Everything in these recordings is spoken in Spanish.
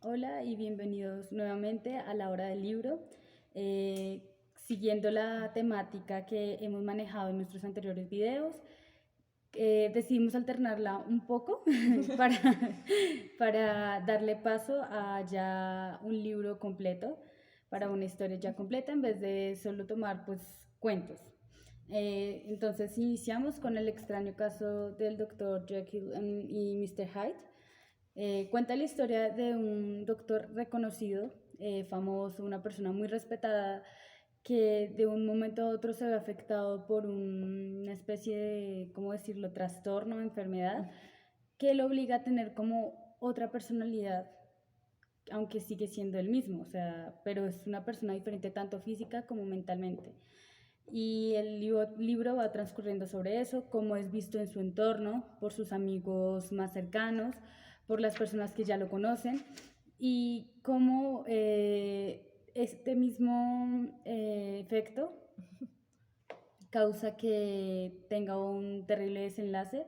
Hola y bienvenidos nuevamente a la hora del libro. Siguiendo la temática que hemos manejado en nuestros anteriores videos, decidimos alternarla un poco para, para darle paso a ya un libro completo, para una historia ya completa, en vez de solo tomar pues cuentos. Entonces iniciamos con el extraño caso del Dr. Jekyll y Mr. Hyde. Cuenta la historia de un doctor reconocido, famoso, una persona muy respetada, que de un momento a otro se ve afectado por una especie de, ¿cómo decirlo?, trastorno, enfermedad, que lo obliga a tener como otra personalidad, aunque sigue siendo el mismo, o sea, pero es una persona diferente tanto física como mentalmente. Y el libro va transcurriendo sobre eso, cómo es visto en su entorno, por sus amigos más cercanos, por las personas que ya lo conocen, y cómo este mismo efecto causa que tenga un terrible desenlace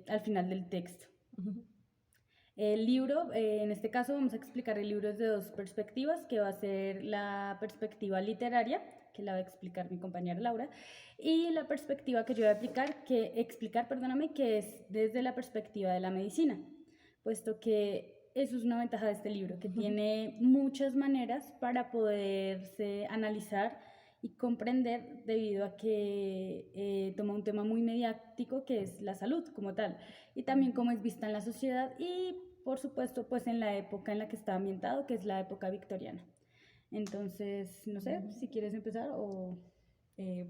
al final del texto. El libro, en este caso vamos a explicar el libro desde dos perspectivas, que va a ser la perspectiva literaria, que la va a explicar mi compañera Laura, y la perspectiva que yo voy a explicar, perdóname, que es desde la perspectiva de la medicina, puesto que eso es una ventaja de este libro, que tiene muchas maneras para poderse analizar y comprender, debido a que toma un tema muy mediático, que es la salud como tal, y también cómo es vista en la sociedad y por supuesto pues en la época en la que está ambientado, que es la época victoriana. Entonces, no sé si quieres empezar o...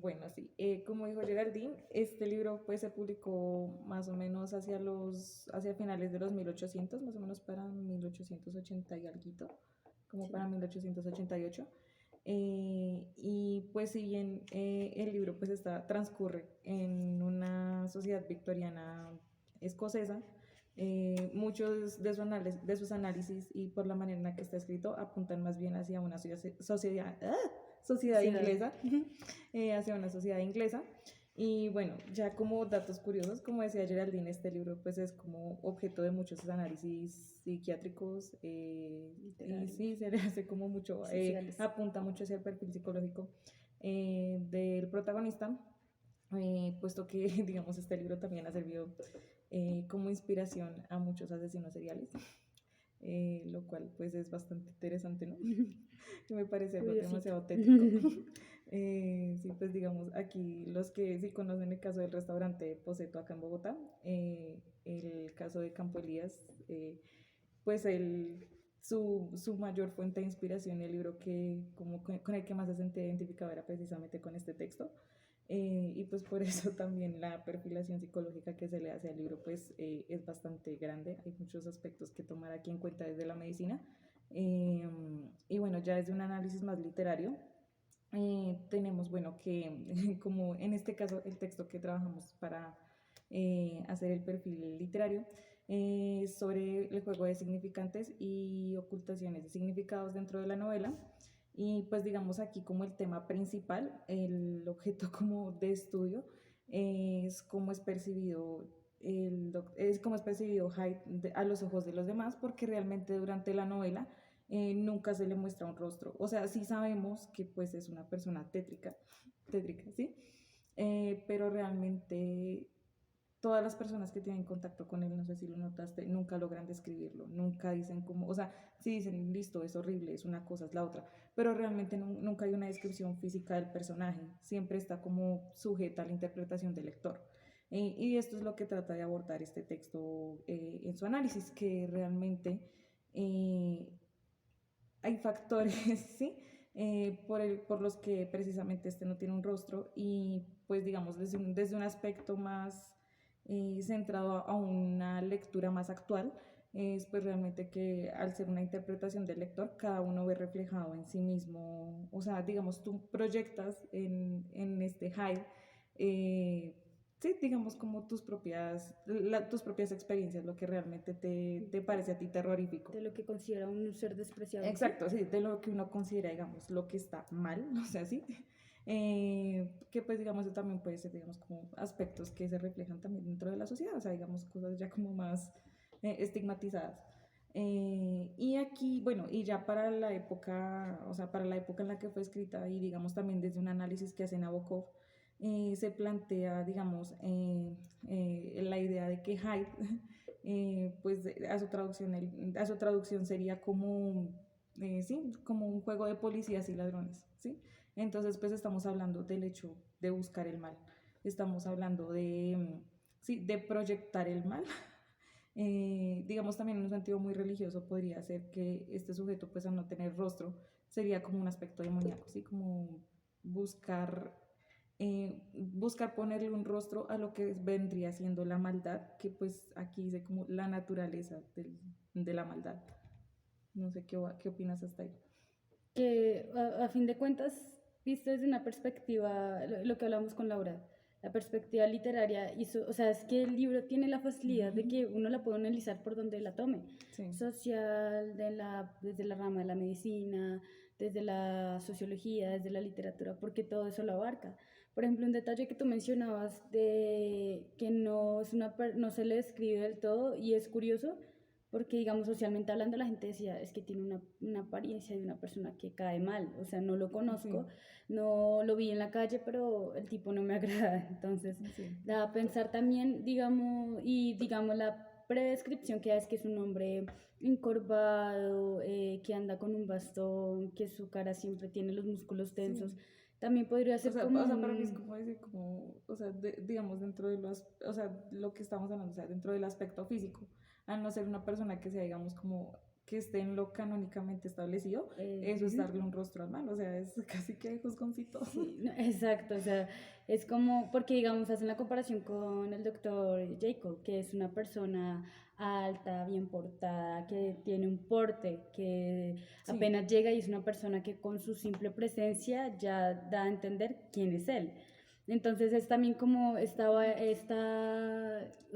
Bueno, sí, como dijo Geraldine, este libro pues se publicó más o menos hacia finales de los 1800, más o menos para 1880 y alguito, como Sí. para 1888. Y pues si bien el libro pues transcurre en una sociedad victoriana escocesa, muchos de sus análisis y por la manera en la que está escrito apuntan más bien hacia una sociedad Sociedad. inglesa, hacia una sociedad inglesa. Y bueno, ya como datos curiosos, como decía Geraldine, este libro pues es como objeto de muchos análisis psiquiátricos, y Literarios. sí, se le hace como mucho, Sociales. apunta mucho hacia el perfil psicológico del protagonista, puesto que digamos este libro también ha servido como inspiración a muchos asesinos seriales. Lo cual pues es bastante interesante, ¿no? Que me parece algo Curiosito. demasiado tétrico. Sí, pues digamos, aquí los que sí conocen el caso del restaurante Poseto acá en Bogotá, el caso de Campo Elías, pues su mayor fuente de inspiración y el libro que como con el que más se sentía identificado era precisamente con este texto. Y pues por eso también la perfilación psicológica que se le hace al libro pues es bastante grande. Hay muchos aspectos que tomar aquí en cuenta desde la medicina. Eh, y bueno, ya desde un análisis más literario, tenemos, bueno, que como en este caso el texto que trabajamos para hacer el perfil literario, sobre el juego de significantes y ocultaciones de significados dentro de la novela. Y pues digamos aquí como el tema principal, el objeto como de estudio, es cómo es percibido es cómo es percibido Hyde a los ojos de los demás, porque realmente durante la novela nunca se le muestra un rostro. O sea, sí sabemos que pues es una persona tétrica, ¿sí? Pero realmente todas las personas que tienen contacto con él, no sé si lo notaste, nunca logran describirlo, nunca dicen cómo, o sea, sí dicen, listo, es horrible, es una cosa, es la otra, pero realmente nunca hay una descripción física del personaje, siempre está como sujeta a la interpretación del lector. Y esto es lo que trata de abordar este texto en su análisis, que realmente eh, hay factores, ¿sí? Por los que precisamente este no tiene un rostro y pues digamos desde un aspecto más centrado a una lectura más actual, es pues realmente que al ser una interpretación del lector, cada uno ve reflejado en sí mismo, o sea, digamos, tú proyectas en este Hyde, sí, digamos, como tus propias experiencias, lo que realmente te parece a ti terrorífico. De lo que considera un ser despreciable, ¿sí? Exacto, sí, de lo que uno considera, digamos, lo que está mal, o sea, sí. Que pues, digamos, eso también puede ser, digamos, como aspectos que se reflejan también dentro de la sociedad, o sea, digamos, cosas ya como más estigmatizadas. Y aquí, bueno, y ya para la época, o sea, para la época en la que fue escrita y digamos también desde un análisis que hace Nabokov, se plantea, digamos, la idea de que Hyde, pues a su traducción sería como, sí, como un juego de policías y ladrones, ¿sí? Entonces, pues estamos hablando del hecho de buscar el mal, estamos hablando de, sí, de proyectar el mal. Digamos también en un sentido muy religioso podría ser que este sujeto pues al no tener rostro sería como un aspecto demoníaco, ¿sí? Como buscar, buscar ponerle un rostro a lo que vendría siendo la maldad, que pues aquí dice como la naturaleza de la maldad. No sé qué opinas hasta ahí. Que a fin de cuentas, visto desde una perspectiva, lo que hablamos con Laura, la perspectiva literaria, o sea, es que el libro tiene la facilidad de que uno la puede analizar por donde la tome, Sí. social, desde la rama de la medicina, desde la sociología, desde la literatura, porque todo eso lo abarca. Por ejemplo, un detalle que tú mencionabas de que no se le describe del todo y es curioso porque, digamos, socialmente hablando, la gente decía, es que tiene una apariencia de una persona que cae mal, o sea, no lo conozco, Sí, no lo vi en la calle, pero el tipo no me agrada, entonces sí, da a pensar también, digamos, y digamos la predescripción que es que es un hombre encorvado, que anda con un bastón, que su cara siempre tiene los músculos tensos, sí. también podría ser como O sea, para mí es un... como decir, como, o sea, digamos, dentro de los, o sea, lo que estamos hablando, o sea, dentro del aspecto físico, al no ser una persona que sea, digamos, como que esté en lo canónicamente establecido, eso es Ujú. darle un rostro al mal, o sea, es casi que juzgoncito. Sí, no, exacto, o sea, es como, porque digamos, hacen la comparación con el doctor Jacob, que es una persona alta, bien portada, que tiene un porte, que Sí, apenas llega y es una persona que con su simple presencia ya da a entender quién es él. Entonces es también como o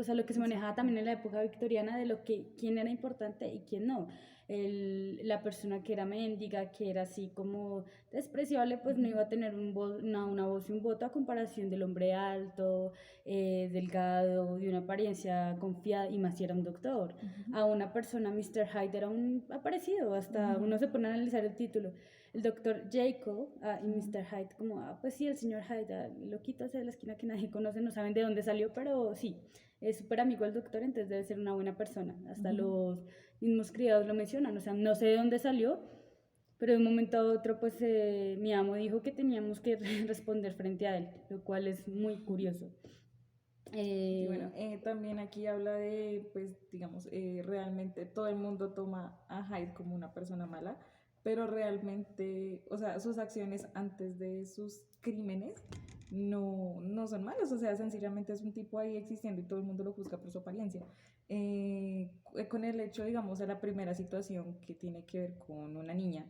sea, lo que se manejaba exacto. también en la época victoriana de quién era importante y quién no. La persona que era mendiga, que era así como despreciable, pues no Ujú, iba a tener una voz y un voto a comparación del hombre alto, delgado, de una apariencia confiada, y más si era un doctor. ujú, A una persona, Mr. Hyde era un aparecido, hasta ujú, uno se pone a analizar el título. El doctor Jacob y ujú. Mr. Hyde, como, pues sí, el señor Hyde, loquito ese de la esquina que nadie conoce, no saben de dónde salió, pero sí, es súper amigo del doctor, entonces debe ser una buena persona. Hasta Ujú. los mismos criados lo mencionan, o sea, no sé de dónde salió, pero de un momento a otro, pues mi amo dijo que teníamos que responder frente a él, lo cual es muy curioso. Sí, bueno, Eh, también aquí habla de, pues, digamos, realmente todo el mundo toma a Hyde como una persona mala, pero realmente, o sea, sus acciones antes de sus crímenes no son malas, o sea, sencillamente es un tipo ahí existiendo y todo el mundo lo juzga por su apariencia. Con el hecho, digamos, de la primera situación que tiene que ver con una niña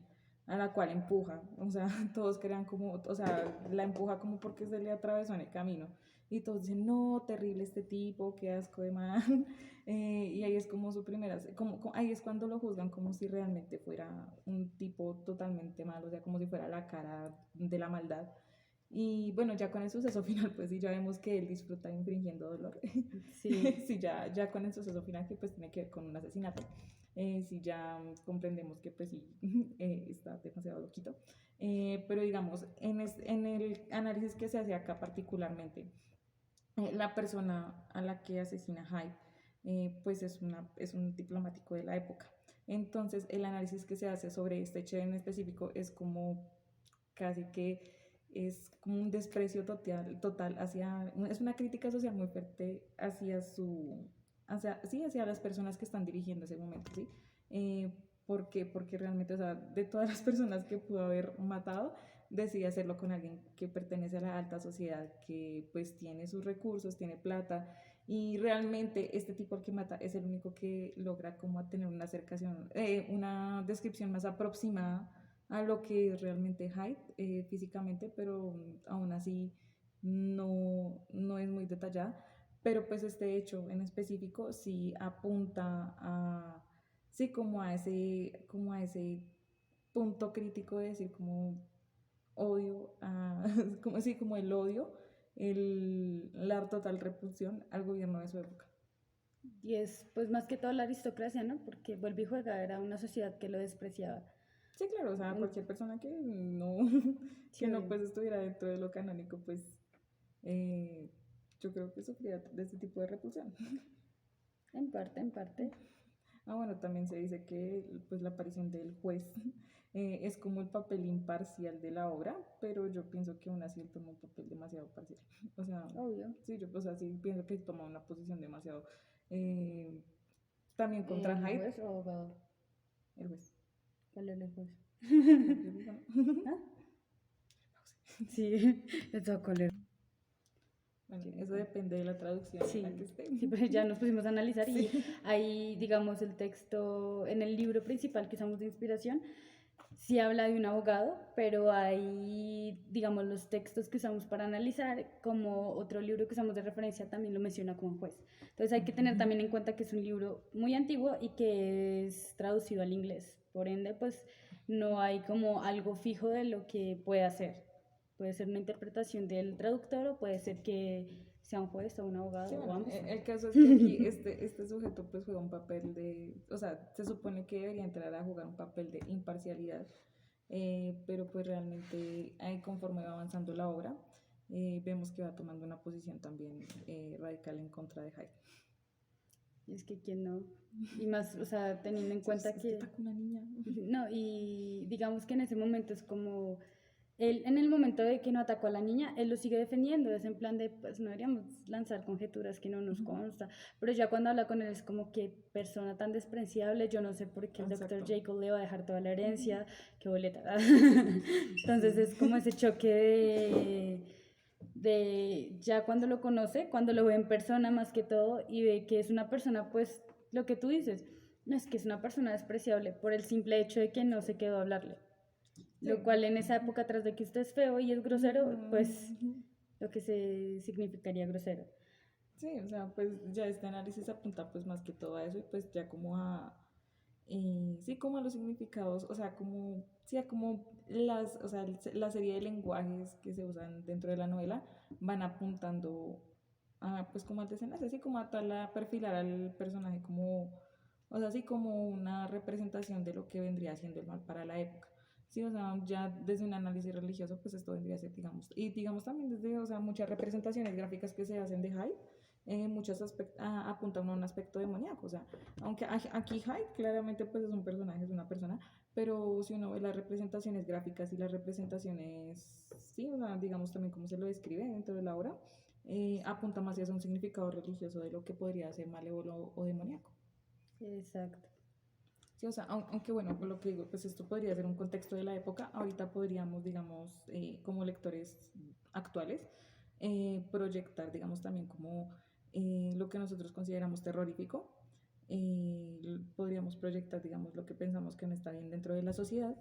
a la cual empuja, o sea, todos crean como, o sea, la empuja como porque se le atravesó en el camino y todos dicen, no, terrible este tipo, qué asco de man. Y ahí es como su primera, ahí es cuando lo juzgan como si realmente fuera un tipo totalmente malo, o sea, como si fuera la cara de la maldad. Y bueno, ya con el suceso final, pues sí, ya vemos que él disfruta infringiendo dolor. sí, Sí, ya con el suceso final que pues tiene que ver con un asesinato. Sí, ya comprendemos que pues sí, está demasiado loquito. Pero digamos, en el análisis que se hace acá particularmente, la persona a la que asesina Hyde, pues es un diplomático de la época. Entonces, el análisis que se hace sobre este hecho en específico es como casi que es como un desprecio total hacia, es una crítica social muy fuerte hacia las personas que están dirigiendo ese momento, ¿sí? Eh, porque realmente, o sea, de todas las personas que pudo haber matado, decide hacerlo con alguien que pertenece a la alta sociedad, que pues tiene sus recursos, tiene plata, y realmente este tipo al que mata es el único que logra como tener una acercación, una descripción más aproximada a lo que es realmente Hyde físicamente, pero aún así no es muy detallada. Pero pues este hecho en específico sí apunta a, sí, como a ese punto crítico de decir como odio, como, sí, como el odio, la total repulsión al gobierno de su época. Y es pues más que todo la aristocracia, ¿no? Porque Vuelve y Juega era una sociedad que lo despreciaba. Sí, claro, o sea, En- cualquier persona que no, sí, que no obvio. pues estuviera dentro de lo canónico, pues eh, yo creo que sufría de este tipo de repulsión. En parte, en parte. Ah, bueno, también se dice que pues la aparición del juez es como el papel imparcial de la obra, pero yo pienso que aún así él toma un papel demasiado parcial. O sea, Obvio. sí, yo o sea, sí pienso que toma una posición demasiado eh, también contra ¿El Hyde, juez o abogado? el juez. ¿Cuál es el juez? El juez dijo, ¿no? ¿Ah? Sí, eso color. Bueno, eso depende de la traducción en la que Sí, esté. sí, pero ya nos pusimos a analizar y Sí. ahí, digamos, el texto en el libro principal que usamos de inspiración, sí habla de un abogado, pero hay, digamos, los textos que usamos para analizar, como otro libro que usamos de referencia también lo menciona como juez. Entonces hay que tener también en cuenta que es un libro muy antiguo y que es traducido al inglés. Por ende, pues no hay como algo fijo de lo que puede hacer. Puede ser una interpretación del traductor o puede ser que sea un juez o un abogado Sí, o bueno, ambos. el caso es que aquí este sujeto pues juega un papel de, o sea, se supone que debería entrar a jugar un papel de imparcialidad, pero pues realmente conforme va avanzando la obra, vemos que va tomando una posición también radical en contra de Hyde. Y es que quién no. Y más, o sea, teniendo en cuenta Es que que, atacó una niña. no, y digamos que en ese momento es como, él en el momento de que no atacó a la niña, él lo sigue defendiendo, es en plan de, pues no deberíamos lanzar conjeturas que no nos consta, pero ya cuando habla con él es como que persona tan despreciable, yo no sé por qué el doctor Exacto. Jacob le va a dejar toda la Ujú. herencia, qué boleta. Entonces Sí. es como ese choque de ya cuando lo conoce, cuando lo ve en persona más que todo y ve que es una persona, pues lo que tú dices, no es que es una persona despreciable por el simple hecho de que no se quedó a hablarle. Lo Sí. cual en esa época, tras de que usted es feo y es grosero, pues Ujú. lo que se significaría grosero. Sí, o sea, pues ya este análisis apunta pues más que todo a eso y pues ya como a, sí, como a los significados, o sea, como, sí, a como o sea, la serie de lenguajes que se usan dentro de la novela van apuntando a, pues como al desenlace, así como a tal a perfilar al personaje como, o sea, así como una representación de lo que vendría siendo el mal para la época. Sí, o sea, ya desde un análisis religioso, pues esto vendría a ser, digamos, y digamos también desde, o sea, muchas representaciones gráficas que se hacen de Hyde, muchos apuntan a un aspecto demoníaco, o sea, aunque aquí Hyde claramente pues es un personaje, es una persona, pero si uno ve las representaciones gráficas y las representaciones, sí, o sea, digamos también cómo se lo describe dentro de la obra, apunta más hacia un significado religioso de lo que podría ser malévolo o demoníaco. Exacto. Sí, o sea, aunque bueno, lo que digo, pues esto podría ser un contexto de la época, ahorita podríamos, digamos, como lectores actuales, proyectar, digamos, también como lo que nosotros consideramos terrorífico, podríamos proyectar, digamos, lo que pensamos que no está bien dentro de la sociedad,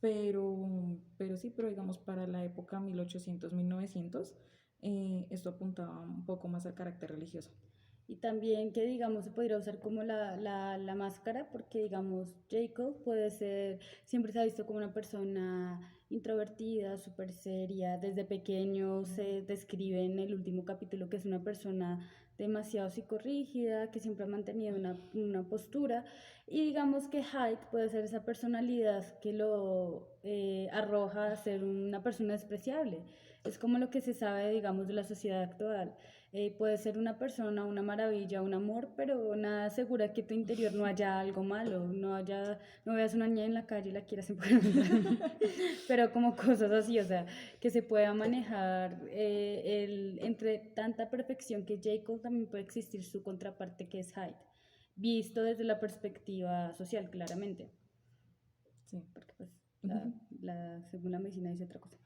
pero sí, pero digamos, para la época 1800-1900, esto apuntaba un poco más al carácter religioso. Y también que, digamos, se podría usar como la máscara, porque, digamos, Jacob puede ser, siempre se ha visto como una persona introvertida, súper seria. Desde pequeño se describe en el último capítulo que es una persona demasiado psicorrígida, que siempre ha mantenido una postura. Y digamos que Hyde puede ser esa personalidad que lo arroja a ser una persona despreciable. Es como lo que se sabe, digamos, de la sociedad actual. Puede ser una persona, una maravilla, un amor, pero nada asegura que tu interior no haya algo malo, no veas una niña en la calle y la quieras empujar. Pero como cosas así, o sea, que se pueda manejar entre tanta perfección que Jacob también puede existir su contraparte que es Hyde, visto desde la perspectiva social, claramente, Sí. porque pues según la medicina dice otra cosa.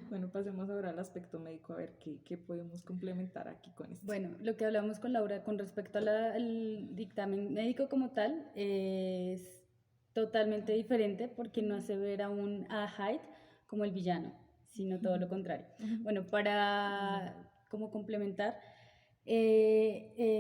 Bueno, pasemos ahora al aspecto médico, a ver qué podemos complementar aquí con esto. Bueno, lo que hablamos con Laura con respecto al dictamen médico como tal es totalmente diferente porque no hace ver a Hyde como el villano, sino todo lo contrario. Bueno, para como complementar,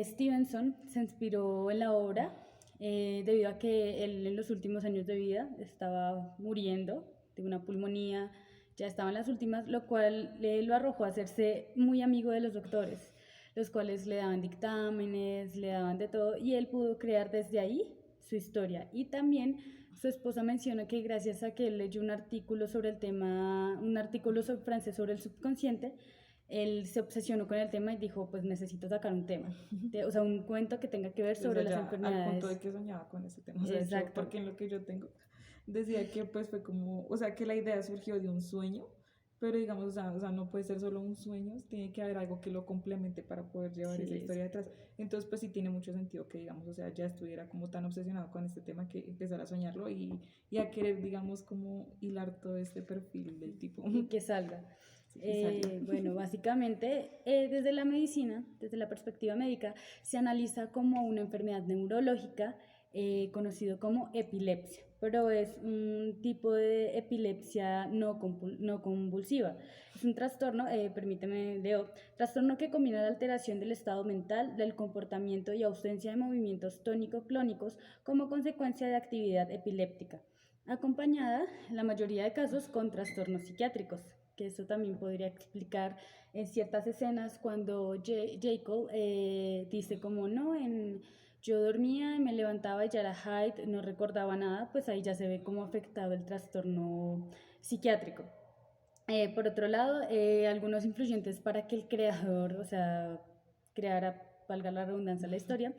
Stevenson se inspiró en la obra debido a que él en los últimos años de vida estaba muriendo de una pulmonía, ya estaba en las últimas, lo cual lo arrojó a hacerse muy amigo de los doctores, los cuales le daban dictámenes, le daban de todo, y él pudo crear desde ahí su historia. Y también su esposa menciona que gracias a que él leyó un artículo sobre el tema, un artículo sobre francés sobre el subconsciente, él se obsesionó con el tema y dijo, pues necesito sacar un tema, o sea, un cuento que tenga que ver sobre las enfermedades. Al punto de que soñaba con ese tema. O sea, Exacto. Porque en lo que yo tengo, decía que pues fue como, o sea, que la idea surgió de un sueño, pero digamos, o sea, no puede ser solo un sueño, tiene que haber algo que lo complemente para poder llevar esa historia detrás. Entonces, pues sí tiene mucho sentido que, digamos, o sea, ya estuviera como tan obsesionado con este tema que empezara a soñarlo y a querer, digamos, como hilar todo este perfil del tipo. Y que salga. Bueno, básicamente desde la medicina, desde la perspectiva médica, se analiza como una enfermedad neurológica conocido como epilepsia, pero es un tipo de epilepsia no convulsiva. Es un trastorno, permíteme leo, trastorno que combina la alteración del estado mental, del comportamiento y ausencia de movimientos tónico-clónicos como consecuencia de actividad epiléptica, acompañada en la mayoría de casos con trastornos psiquiátricos, que eso también podría explicar en ciertas escenas cuando Jacob dice como no, yo dormía y me levantaba y ya era Hyde, no recordaba nada, pues ahí ya se ve como afectado el trastorno psiquiátrico. Por otro lado, algunos influyentes para que el creador, o sea, creara, valga la redundancia, la historia,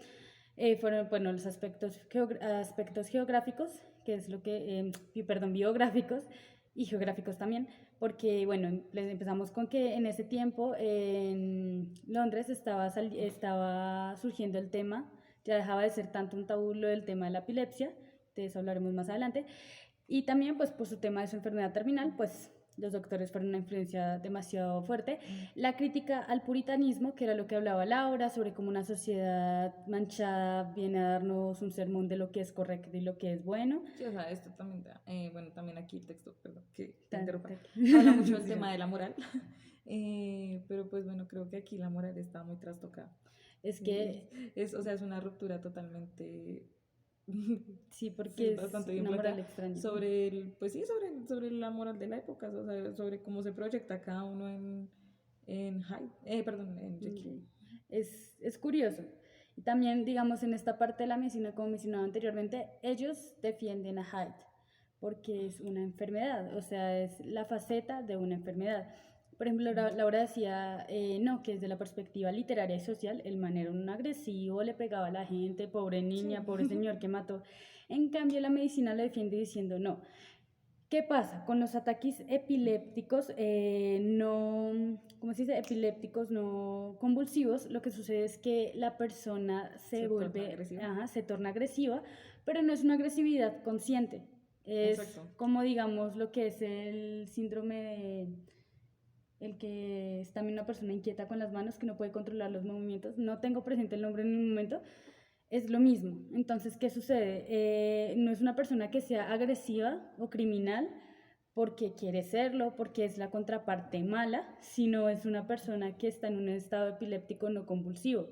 fueron, bueno, los aspectos geográficos, que es lo que, biográficos y geográficos también, porque, bueno, empezamos con que en ese tiempo en Londres estaba surgiendo el tema, ya dejaba de ser tanto un tabú lo del tema de la epilepsia, de eso hablaremos más adelante, y también pues por su tema de su enfermedad terminal, pues los doctores fueron una influencia demasiado fuerte. La crítica al puritanismo, que era lo que hablaba Laura, sobre cómo una sociedad manchada viene a darnos un sermón de lo que es correcto y lo que es bueno. Sí, o sea, esto también, bueno, también aquí el texto, perdón, que te interrumpa, habla mucho del tema de la moral, pero pues bueno, creo que aquí la moral está muy trastocada. Es que... o sea, es una ruptura totalmente... Sí, porque es una moral extraña. Sobre el, pues sí, sobre la moral de la época, o sea, sobre cómo se proyecta cada uno en Jekyll. Es curioso. Y también, digamos, en esta parte de la medicina, como mencionaba anteriormente, ellos defienden a Hyde porque es una enfermedad, o sea, es la faceta de una enfermedad. Por ejemplo, Laura decía, no, que desde la perspectiva literaria y social, el man era un agresivo, le pegaba a la gente, pobre niña, sí, pobre señor que mató. En cambio, la medicina lo defiende diciendo, no. ¿Qué pasa? Con los ataques epilépticos, ¿cómo se dice? Epilépticos no convulsivos, lo que sucede es que la persona se torna agresiva, pero no es una agresividad consciente. Es como, digamos, lo que es el síndrome de... el que es también una persona inquieta con las manos, que no puede controlar los movimientos. No tengo presente el nombre en un momento. Es lo mismo. Entonces, ¿qué sucede? No es una persona que sea agresiva o criminal porque quiere serlo, porque es la contraparte mala, sino es una persona que está en un estado epiléptico no convulsivo,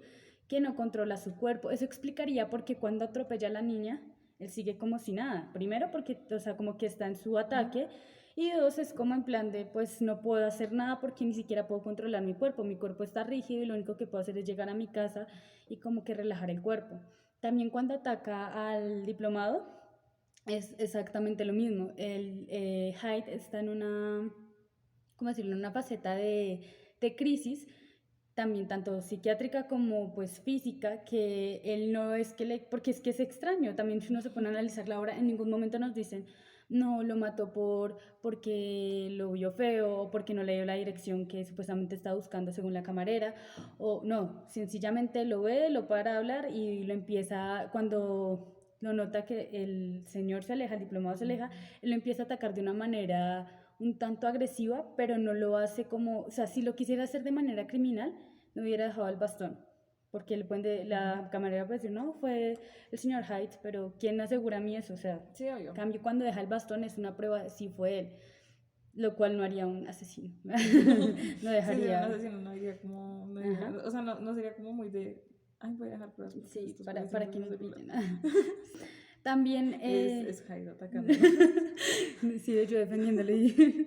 que no controla su cuerpo. Eso explicaría por qué cuando atropella a la niña, él sigue como si nada. Primero porque, o sea, como que está en su ataque, y dos, es como en plan de, pues no puedo hacer nada porque ni siquiera puedo controlar mi cuerpo está rígido y lo único que puedo hacer es llegar a mi casa y como que relajar el cuerpo. También cuando ataca al diplomado, es exactamente lo mismo. El Hyde está en una, ¿cómo decirlo?, en una faceta de crisis, también tanto psiquiátrica como pues física, que él no es que porque es que es extraño, también si uno se pone a analizar la obra, en ningún momento nos dicen, no, lo mató porque lo vio feo o porque no le dio la dirección que supuestamente está buscando según la camarera, o no, sencillamente lo ve, lo para hablar y lo empieza, cuando lo nota que el señor se aleja, el diplomado se aleja, él lo empieza a atacar de una manera un tanto agresiva, pero no lo hace como, o sea, si lo quisiera hacer de manera criminal, no hubiera dejado el bastón, porque la camarera puede decir, no, fue el señor Hyde, pero ¿quién asegura a mí eso? O sea, sí, obvio. Cambio cuando deja el bastón es una prueba de si fue él, lo cual no haría un asesino. No dejaría. Sí, un asesino no haría como, o sea, no sería como muy de, ay, voy a dejar pruebas. Sí, para que me pillen. También... es Hyde atacando. Sí, de hecho defendiéndole.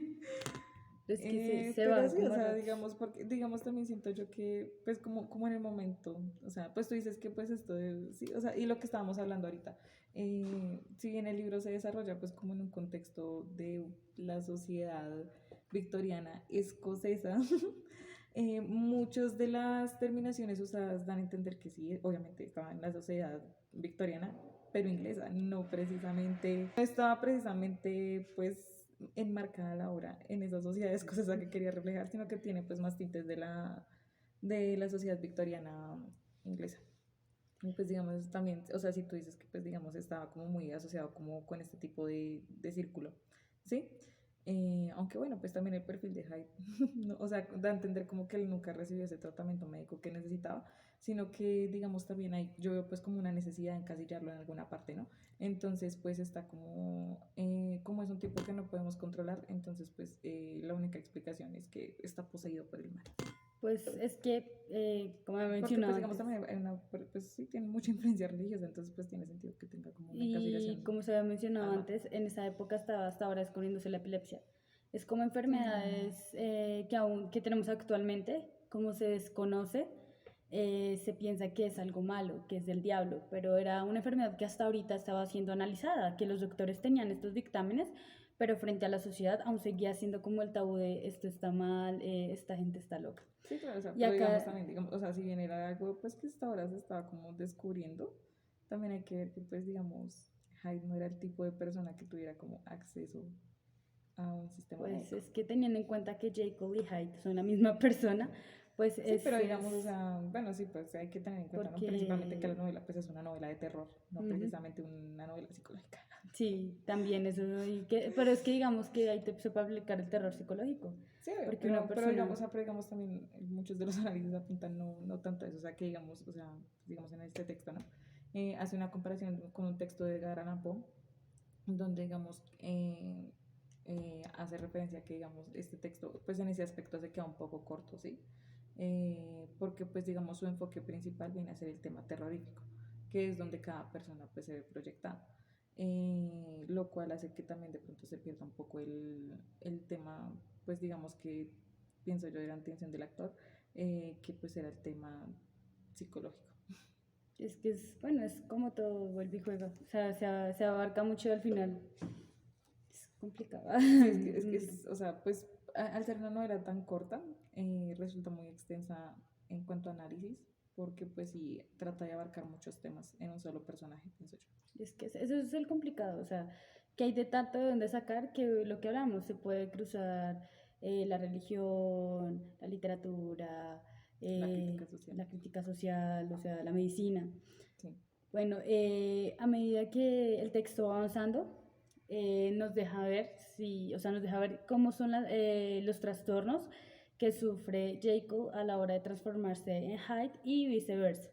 Es que se Pero va sí, o como sea, ratos. digamos, porque, digamos, también siento yo que, pues, como en el momento, o sea, pues tú dices que, pues, esto de, sí, o sea, y lo que estábamos hablando ahorita, si bien el libro se desarrolla, pues, como en un contexto de la sociedad victoriana escocesa, muchas de las terminaciones usadas dan a entender que sí, obviamente estaba en la sociedad victoriana, pero inglesa, no estaba precisamente, pues, enmarcada la obra en esa sociedad escocesa que quería reflejar, sino que tiene pues más tintes de la sociedad victoriana inglesa. Y pues digamos también, o sea, si tú dices que pues digamos estaba como muy asociado como con este tipo de círculo, ¿sí? Aunque bueno, pues también el perfil de Hyde, no, o sea, da a entender como que él nunca recibió ese tratamiento médico que necesitaba, sino que digamos también hay, yo veo pues como una necesidad de encasillarlo en alguna parte, ¿no? Entonces pues está como es un tipo que no podemos controlar, entonces pues la única explicación es que está poseído por el mal. Pues es que, como he Porque pues mencionado digamos antes, también hay una, pues sí, tiene mucha influencia religiosa, entonces pues tiene sentido que tenga como una y encasillación como se había mencionado al mal. antes, en esa época estaba hasta ahora descubriéndose la epilepsia. Es como Sí, enfermedades que tenemos actualmente, como se desconoce, se piensa que es algo malo, que es del diablo, pero era una enfermedad que hasta ahorita estaba siendo analizada, que los doctores tenían estos dictámenes, pero frente a la sociedad aún seguía siendo como el tabú de esto está mal, esta gente está loca. sí, claro, o sea, Y pero digamos acá, también, digamos, o sea, si bien era algo pues que hasta ahora se estaba como descubriendo, también hay que ver que pues digamos, Hyde no era el tipo de persona que tuviera como acceso a un sistema pues médico. es que teniendo en cuenta que Jekyll y Hyde son la misma persona, pues Sí, pero es digamos, o sea, bueno, sí, pues hay que tener en cuenta, ¿no? Principalmente que la porque novela pues es una novela de terror, no ujú, precisamente una novela psicológica. sí, también eso, pero es que digamos que ahí se puede aplicar el terror psicológico, Sí, porque una pero digamos, persona, o sea, pero digamos también muchos de los análisis apuntan no tanto a eso, o sea, que digamos, o sea, digamos en este texto, ¿no? Hace una comparación con un texto de Edgar Allan Poe, donde digamos hace referencia a que digamos este texto pues en ese aspecto se queda un poco corto, ¿sí? Porque pues digamos su enfoque principal viene a ser el tema terrorífico, que es donde cada persona pues se ve proyectada, lo cual hace que también de pronto se pierda un poco el tema, pues digamos que pienso yo era la intención del actor, que pues era el tema psicológico. es que es, bueno, es como todo vuelve y juega, o sea, se abarca mucho al final, es complicado. Sí, o sea, pues al ser una novela tan corta, resulta muy extensa en cuanto a análisis, porque pues sí, trata de abarcar muchos temas en un solo personaje, pienso yo. Es que eso es el complicado, o sea, que hay de tanto de dónde sacar que lo que hablamos, se puede cruzar la religión, la literatura, La crítica social. la crítica social, o sea, la medicina. Sí. Bueno, a medida que el texto va avanzando, nos deja ver si, o sea, nos deja ver cómo son los trastornos que sufre Jacob a la hora de transformarse en Hyde y viceversa,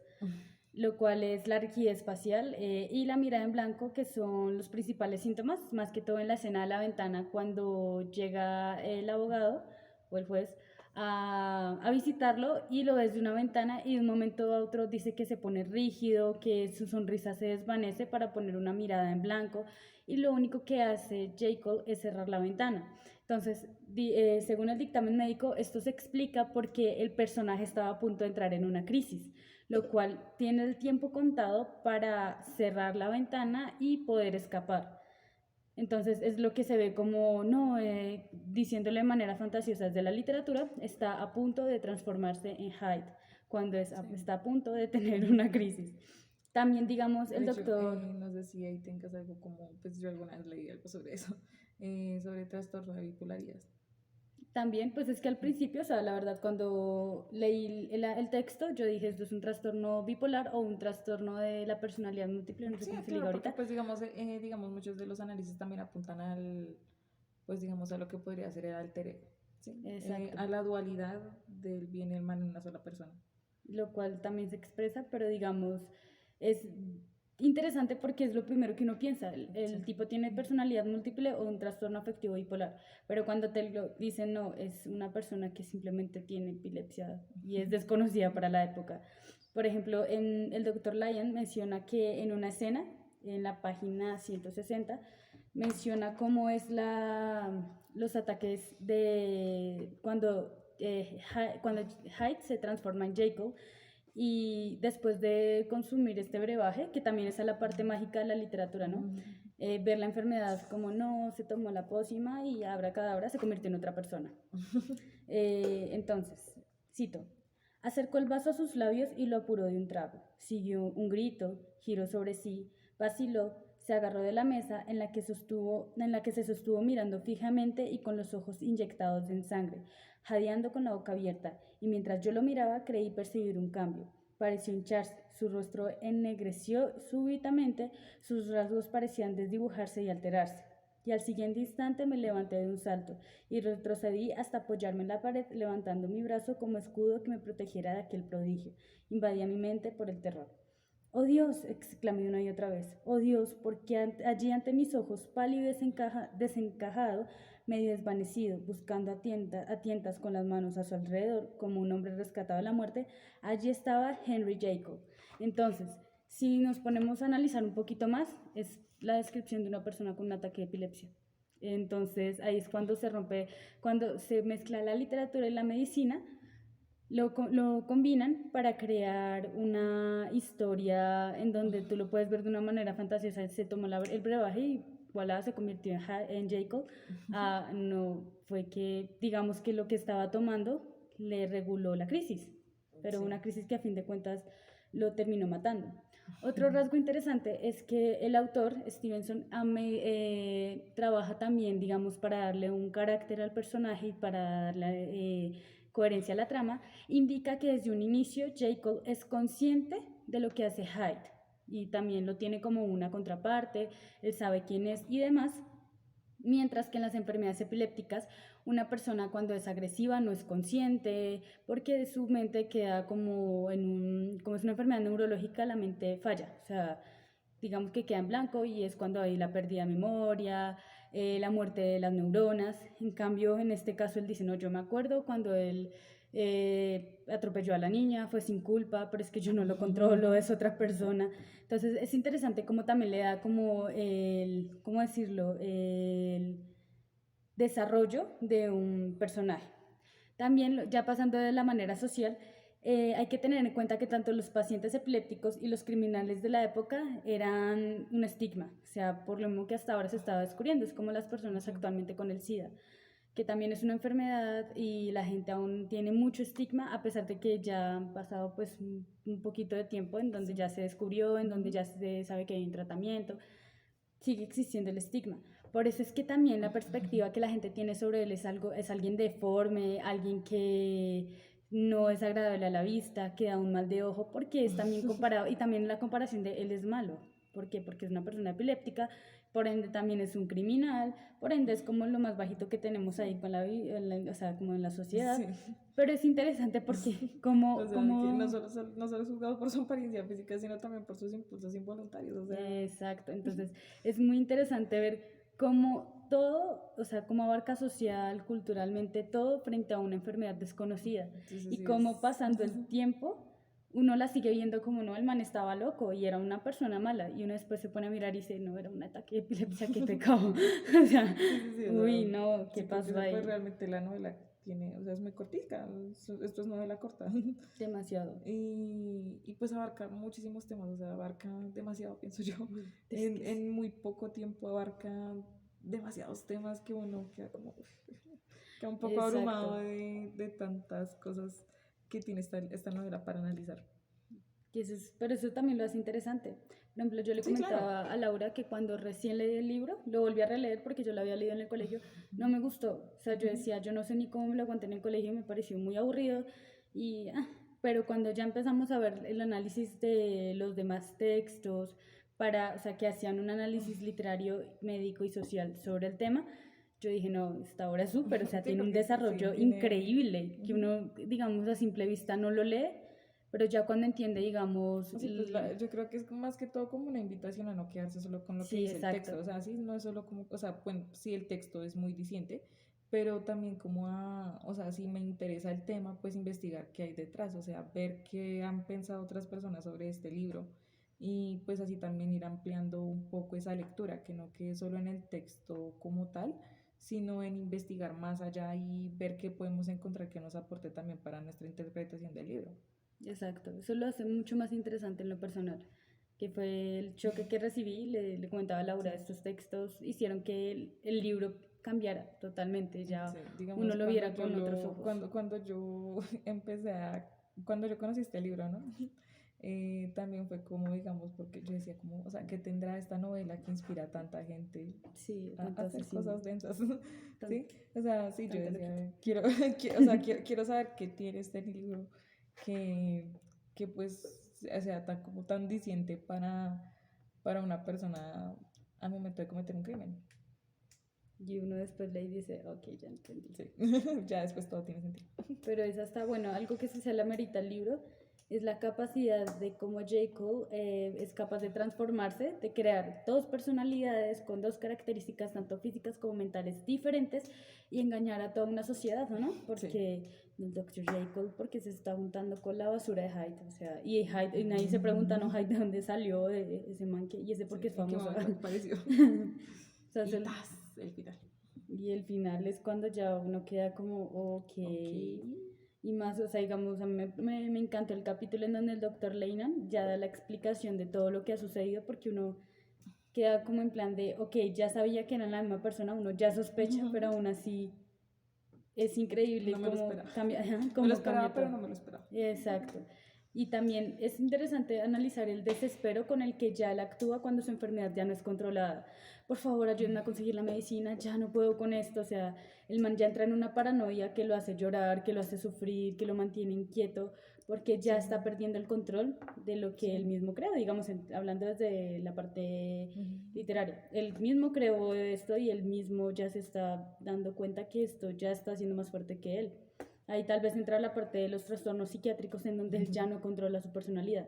lo cual es la rigidez facial y la mirada en blanco, que son los principales síntomas, más que todo en la escena de la ventana cuando llega el abogado o el juez a visitarlo y lo ves de una ventana y de un momento a otro dice que se pone rígido, que su sonrisa se desvanece para poner una mirada en blanco y lo único que hace Jacob es cerrar la ventana. Entonces, según el dictamen médico, esto se explica porque el personaje estaba a punto de entrar en una crisis, lo cual tiene el tiempo contado para cerrar la ventana y poder escapar. Entonces es lo que se ve como, no, diciéndole de manera fantasiosa desde la literatura, está a punto de transformarse en Hyde, cuando Sí. está a punto de tener una crisis. También, digamos, el De hecho, doctor, no sé si ahí tengas algo como, pues yo alguna vez leí algo sobre eso, sobre trastorno de bipolaridad. también, pues es que al principio, o sea, la verdad, cuando leí el texto, yo dije, esto es un trastorno bipolar o un trastorno de la personalidad múltiple, no sé Sí, cómo se le diga claro, porque ahorita. pues digamos muchos de los análisis también apuntan pues digamos a lo que podría ser el alter ego, ¿sí? Exacto. A la dualidad del bien y el mal en una sola persona. Lo cual también se expresa, pero digamos, es interesante porque es lo primero que uno piensa. El Sí. tipo tiene personalidad múltiple o un trastorno afectivo bipolar, pero cuando te lo dicen, no, es una persona que simplemente tiene epilepsia y es desconocida para la época. Por ejemplo, el doctor Lyon menciona que en una escena, en la página 160, menciona cómo es los ataques de cuando Hyde se transforma en Jekyll y después de consumir este brebaje, que también es la parte mágica de la literatura, ¿no? Ver la enfermedad como no, se tomó la pócima y abracadabra se convirtió en otra persona. Entonces, cito, acercó el vaso a sus labios y lo apuró de un trago. Siguió un grito, giró sobre sí, vaciló, se agarró de la mesa en la que se sostuvo mirando fijamente y con los ojos inyectados en sangre, jadeando con la boca abierta, y mientras yo lo miraba creí percibir un cambio. Pareció hincharse, su rostro ennegreció súbitamente, sus rasgos parecían desdibujarse y alterarse. Y al siguiente instante me levanté de un salto y retrocedí hasta apoyarme en la pared, levantando mi brazo como escudo que me protegiera de aquel prodigio. Invadía mi mente por el terror. ¡Oh Dios! Exclamé una y otra vez. ¡Oh Dios! Porque allí ante mis ojos, pálido y desencajado, medio desvanecido, buscando a tientas con las manos a su alrededor, como un hombre rescatado de la muerte, allí estaba Henry Jacob. Entonces, si nos ponemos a analizar un poquito más, es la descripción de una persona con un ataque de epilepsia. Entonces, ahí es cuando se rompe, cuando se mezcla la literatura y la medicina, lo combinan para crear una historia en donde tú lo puedes ver de una manera fantasiosa. Se tomó el brebaje y voilà, se convirtió en Jacob. No fue que, digamos que lo que estaba tomando le reguló la crisis, pero Sí. una crisis que a fin de cuentas lo terminó matando. Otro rasgo interesante es que el autor, Stevenson, trabaja también, digamos, para darle un carácter al personaje y para darle coherencia a la trama, indica que desde un inicio Jacob es consciente de lo que hace Hyde y también lo tiene como una contraparte, él sabe quién es y demás, mientras que en las enfermedades epilépticas una persona cuando es agresiva no es consciente porque su mente queda como como es una enfermedad neurológica, la mente falla, o sea, digamos que queda en blanco y es cuando hay la pérdida de memoria, la muerte de las neuronas. En cambio, en este caso él dice, no, yo me acuerdo cuando él atropelló a la niña, fue sin culpa, pero es que yo no lo controlo, es otra persona. Entonces es interesante cómo también le da como ¿cómo decirlo? El desarrollo de un personaje. También, ya pasando de la manera social, hay que tener en cuenta que tanto los pacientes epilépticos y los criminales de la época eran un estigma, o sea, por lo mismo que hasta ahora se estaba descubriendo, es como las personas actualmente con el SIDA, que también es una enfermedad y la gente aún tiene mucho estigma, a pesar de que ya han pasado pues un poquito de tiempo en donde ya se descubrió, en donde ya se sabe que hay un tratamiento, sigue existiendo el estigma. Por eso es que también la perspectiva que la gente tiene sobre él es alguien deforme, alguien que no es agradable a la vista, que da un mal de ojo, porque es también comparado, y también la comparación de él es malo. ¿Por qué? Porque es una persona epiléptica, por ende también es un criminal, por ende es como lo más bajito que tenemos ahí con o sea, como en la sociedad. Sí. Pero es interesante porque o sea, que no solo es juzgado por su apariencia física, sino también por sus impulsos involuntarios. O sea. Exacto, entonces es muy interesante ver cómo todo, o sea, cómo abarca social, culturalmente, todo frente a una enfermedad desconocida. Entonces, Y sí cómo pasando el tiempo, uno la sigue viendo como, no, el man estaba loco y era una persona mala. Y uno después se pone a mirar y dice, no, era un ataque de epilepsia, qué pecado. O sea, uy, no, ¿qué pasó ahí? Pues realmente la novela tiene, o sea, es muy cortica, esto es novela corta. Demasiado. Y pues abarca muchísimos temas, o sea, abarca demasiado, pienso yo. En muy poco tiempo abarca demasiados temas que uno queda como, queda un poco abrumado de tantas cosas que tiene esta novela para analizar. Pero eso también lo hace interesante. Por ejemplo, yo le comentaba a Laura que cuando recién leí el libro, lo volví a releer porque yo lo había leído en el colegio, no me gustó. O sea, yo decía, yo no sé ni cómo me lo aguanté en el colegio, me pareció muy aburrido. Pero cuando ya empezamos a ver el análisis de los demás textos, o sea, que hacían un análisis literario, médico y social sobre el tema, yo dije, no, esta obra es súper, o sea, tiene un desarrollo increíble, que uno, digamos, a simple vista no lo lee, pero ya cuando entiende, digamos... Sí, pues yo creo que es más que todo como una invitación a no quedarse solo con lo que dice el texto, o sea, sí, no es solo como, o sea, bueno, sí el texto es muy diciente, pero también como o sea, si me interesa el tema, pues investigar qué hay detrás, o sea, ver qué han pensado otras personas sobre este libro y pues así también ir ampliando un poco esa lectura, que no quede solo en el texto como tal, sino en investigar más allá y ver qué podemos encontrar que nos aporte también para nuestra interpretación del libro. Exacto, eso lo hace mucho más interesante en lo personal, que fue el choque que recibí, le comentaba a Laura, Sí. estos textos hicieron que el libro cambiara totalmente, ya Sí, digamos, uno lo viera con otros ojos. cuando yo empecé cuando yo conocí este libro, ¿no? También fue como, digamos, porque yo decía como, o sea, ¿qué tendrá esta novela que inspira a tanta gente Sí, a tanto hacer asesino, cosas densas? tan- ¿Sí? O sea, sí, yo tanto decía, loquito. o sea, quiero saber qué tiene este libro que, que pues, o sea, tan, como tan diciente para una persona al momento de cometer un crimen. Y uno después le dice, ok, ya entendí. Sí, ya después todo tiene sentido. Pero es hasta, bueno, algo que sí se le amerita al libro es la capacidad de cómo J. Cole es capaz de transformarse, de crear dos personalidades con dos características, tanto físicas como mentales diferentes, y engañar a toda una sociedad, ¿no? Porque el Dr. J. Cole, porque se está juntando con la basura de Hyde, o sea, y Hyde, y nadie se pregunta, ¿no? Hyde, ¿de dónde salió de ese man? Y ese porque es ¿En qué famoso. momento apareció? O sea, Y ¡tas! El final. y el final es cuando ya uno queda como, ok. Y más, o sea, digamos, a mí me encantó el capítulo en donde el doctor Leynan ya da la explicación de todo lo que ha sucedido, porque uno queda como en plan de, ok, ya sabía que eran la misma persona, uno ya sospecha, pero aún así es increíble No me lo cómo esperaba. cambia, Me lo cómo esperaba, cambia pero todo. no me lo esperaba. Exacto. Y también es interesante analizar el desespero con el que ya él actúa cuando su enfermedad ya no es controlada. Por favor, ayúdenme a conseguir la medicina, ya no puedo con esto. O sea, el man ya entra en una paranoia que lo hace llorar, que lo hace sufrir, que lo mantiene inquieto, porque ya Sí. está perdiendo el control de lo que Sí. él mismo creó, digamos, hablando desde la parte literaria. Él mismo creó esto y él mismo ya se está dando cuenta que esto ya está siendo más fuerte que él. Ahí tal vez entra la parte de los trastornos psiquiátricos en donde él ya no controla su personalidad.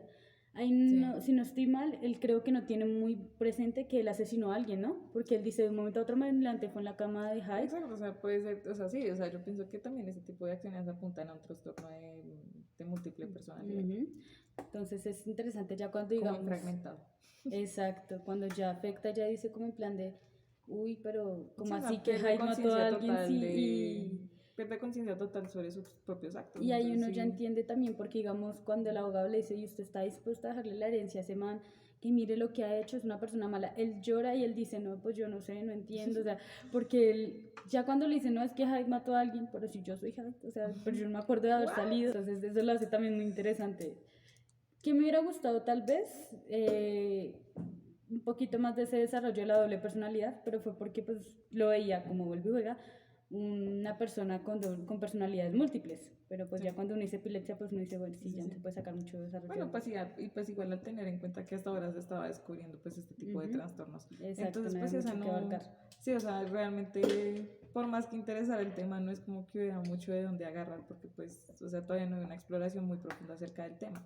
Ahí no, si no estoy mal, él creo que no tiene muy presente que él asesinó a alguien, ¿no? Porque él dice de un momento a otro me levanté, fue en la cama de Hyde. Exacto, o sea, puede ser, o sea, sí, o sea, yo pienso que también ese tipo de acciones apuntan a un trastorno de múltiple personalidad. Entonces es interesante ya cuando Como digamos... fragmentado. Exacto, cuando ya afecta, ya dice como en plan de, uy, pero como Sí, así una que pierde Hyde mató a conciencia alguien, total sí, pierde conciencia total sobre sus propios actos. y ahí uno Entonces, ya sí. entiende también, porque digamos, cuando el abogado le dice, y usted está dispuesto a dejarle la herencia a ese man, que mire lo que ha hecho, es una persona mala, él llora y él dice, no, pues yo no sé, no entiendo, o sea, porque él, ya cuando le dice, no, es que Hyde mató a alguien, pero si yo soy Hyde, o sea, pero yo no me acuerdo de haber What? salido, entonces eso lo hace también muy interesante. Que me hubiera gustado tal vez un poquito más de ese desarrollo de la doble personalidad, pero fue porque pues lo veía como vuelve y juega una persona con personalidades múltiples, pero pues Sí. ya cuando uno dice epilepsia pues uno dice, bueno, sí, Sí, ya no sí. se puede sacar mucho desarrollo. Bueno, pues sí, y pues igual al tener en cuenta que hasta ahora se estaba descubriendo pues este tipo de trastornos. Exacto, Entonces, no pues hay esa mucho que no, abarcar. sí, o sea, realmente por más que interesara el tema, no es como que hubiera mucho de dónde agarrar, porque pues, o sea, todavía no hay una exploración muy profunda acerca del tema.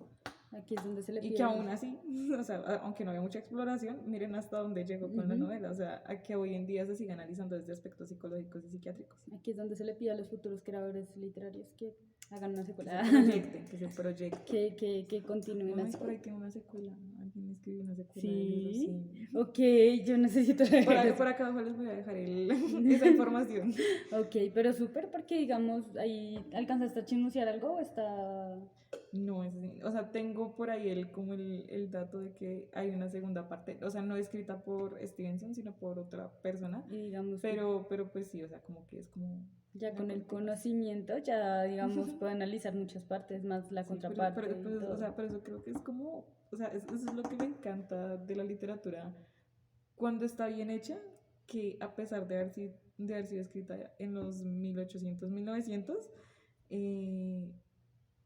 Aquí es donde se le Y pide. que aún así, o sea, aunque no había mucha exploración, miren hasta dónde llegó con la novela, o sea, a que hoy en día se siga analizando desde aspectos psicológicos y psiquiátricos. Aquí es donde se le pide a los futuros creadores literarios que hagan una secuela. Que se proyecten. Que continúen así. Por ahí tiene una secuela, ¿no? Alguien escribió una secuela Sí. del libro, sí. Ok, yo necesito Por acá abajo les voy a dejar esa información. Ok, pero súper porque digamos, ahí alcanzaste a chismosear algo o está... No es así. O sea, tengo por ahí como el dato de que hay una segunda parte, o sea, no escrita por Stevenson, sino por otra persona. Y digamos, Pero pues sí, o sea, como que es como... ya con el conocimiento, ya digamos, puedo analizar muchas partes, más la Sí, contraparte y todo. o sea, por eso creo que es como, o sea, eso es lo que me encanta de la literatura cuando está bien hecha, que a pesar de haber sido escrita en los 1800, 1900,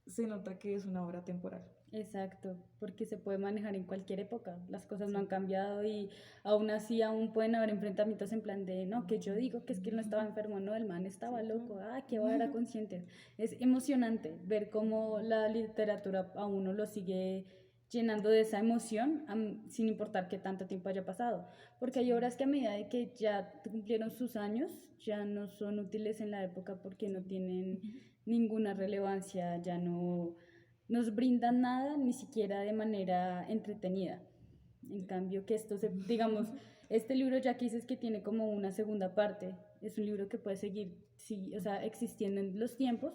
se nota que es una obra temporal. Exacto, porque se puede manejar en cualquier época, las cosas no Sí. han cambiado y aún así aún pueden haber enfrentamientos en plan de, no, que yo digo que es que él no estaba enfermo, no, el man estaba Sí, loco, claro. que va, era consciente. Es emocionante ver cómo la literatura a uno lo sigue llenando de esa emoción sin importar qué tanto tiempo haya pasado, porque hay obras que a medida de que ya cumplieron sus años, ya no son útiles en la época porque no tienen ninguna relevancia, ya no nos brindan nada, ni siquiera de manera entretenida. En cambio, que esto digamos, este libro ya que dices que tiene como una segunda parte, es un libro que puede seguir, sí, o sea, existiendo en los tiempos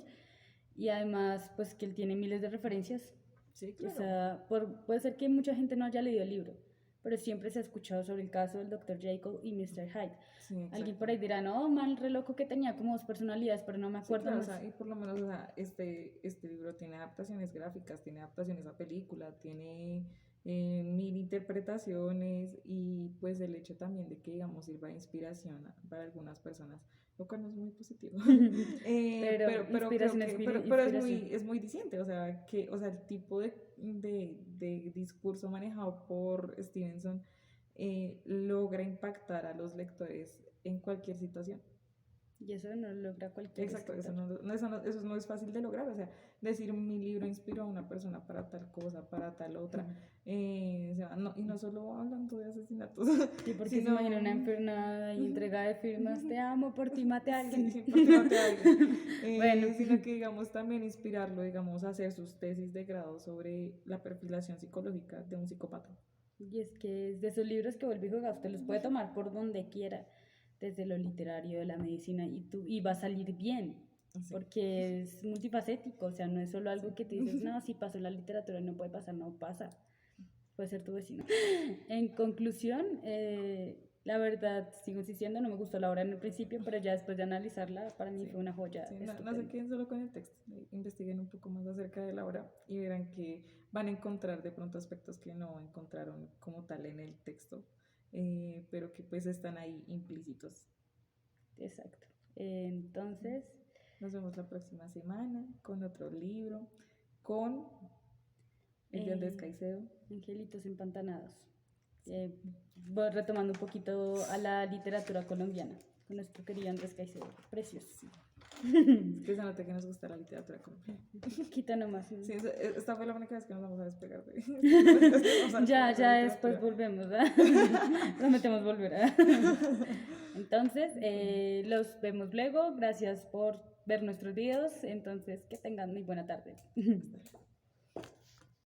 y además pues que él tiene miles de referencias. Sí, O claro. sea, puede ser que mucha gente no haya leído el libro, pero siempre se ha escuchado sobre el caso del Dr. Jekyll y Mr. Hyde. Sí, Alguien exacto. por ahí dirá, no, mal re loco que tenía como dos personalidades, pero no me Sí, acuerdo claro, o más. sea, y por lo menos, o sea, este libro tiene adaptaciones gráficas, tiene adaptaciones a película, tiene mil interpretaciones y pues el hecho también de que, digamos, sirva de inspiración para algunas personas, lo cual no es muy positivo. Pero Pero creo inspiración, que, pero inspiración. es muy diciente, o sea, que, o sea, el tipo de discurso manejado por Stevenson logra impactar a los lectores en cualquier situación. Y eso no lo logra cualquier Exacto, escritor. eso no es fácil de lograr, o sea, decir mi libro inspiró a una persona para tal cosa, para tal otra, o sea, no, y no solo hablando de asesinatos, Sí, porque se imagina sino, una enfermedad y entrega de firmas, te amo, por ti mate a alguien. sí, porque mate a alguien, Bueno, sino que, digamos, también inspirarlo, digamos, a hacer sus tesis de grado sobre la perfilación psicológica de un psicópata. y es que es de esos libros que vuelve y juega, usted los puede tomar por donde quiera, desde lo literario, de la medicina, y va a salir bien, Sí, porque es multifacético, o sea, no es solo algo sí. que te dices, no, si pasó la literatura y no puede pasar, no pasa, puede ser tu vecino. En conclusión, la verdad, sigo insistiendo, no me gustó la obra en el principio, pero ya después de analizarla, para mí Sí, fue una joya sí, no se estupenda. queden solo con el texto, investiguen un poco más acerca de la obra y verán que van a encontrar de pronto aspectos que no encontraron como tal en el texto, pero que pues están ahí implícitos. Exacto. Entonces, Nos vemos la próxima semana con otro libro, con el de Andrés eh, Caicedo. Angelitos empantanados. Voy retomando un poquito a la literatura colombiana con nuestro querido Andrés Caicedo. Precioso. Sí. Es que se nota que nos gusta la literatura colombiana. Quita nomás. Sí, esta fue la única vez que nos vamos a despegar de Ya, de la después literatura. volvemos. Prometemos volver. Entonces, los vemos luego. Gracias por ver nuestros videos. Entonces, que tengan muy buena tarde. Hasta luego.